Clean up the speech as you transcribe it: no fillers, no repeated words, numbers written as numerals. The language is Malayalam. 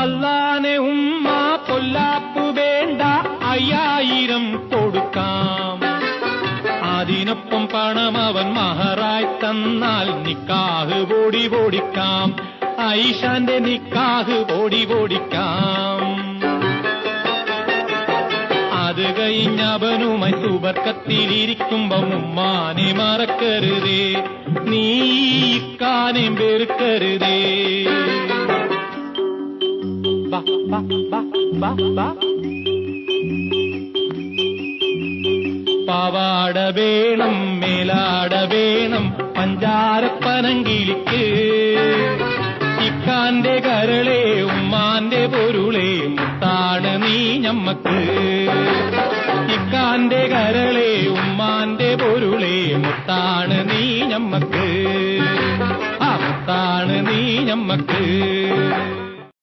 അല്ലാനെ ഉമ്മ പൊല്ലാപ്പു വേണ്ട 5000 കൊടുക്കാം. അതിനൊപ്പം പണം അവൻ മഹറായി തന്നാൽ നിക്കാഹ് പൊടി പൊടിക്കാം. ഐഷാന്റെ നിക്കാഹ് പൊടി പൊടിക്കാം. അത് കഴിഞ്ഞവനുമായി സുബർക്കത്തിലിരിക്കുമ്പോ ഉമ്മാനെ മറക്കരുതേ, നീ ഇക്കാനെ വെറുക്കരുതേ. പാവാട വേണം, മേലാട വേണം, പഞ്ചാരപ്പനങ്കിളിക്ക്. ഇക്കാന്റെ കരളെ ഉമ്മാന്റെ പൊരുളെ മുത്താണ് നീ ഞമ്മക്ക്. ഇക്കാന്റെ കരളെ ഉമ്മാന്റെ പൊരുളെ മുത്താണ് നീ ഞമ്മക്ക്. ആ മുത്താണ് നീ ഞമ്മക്ക്.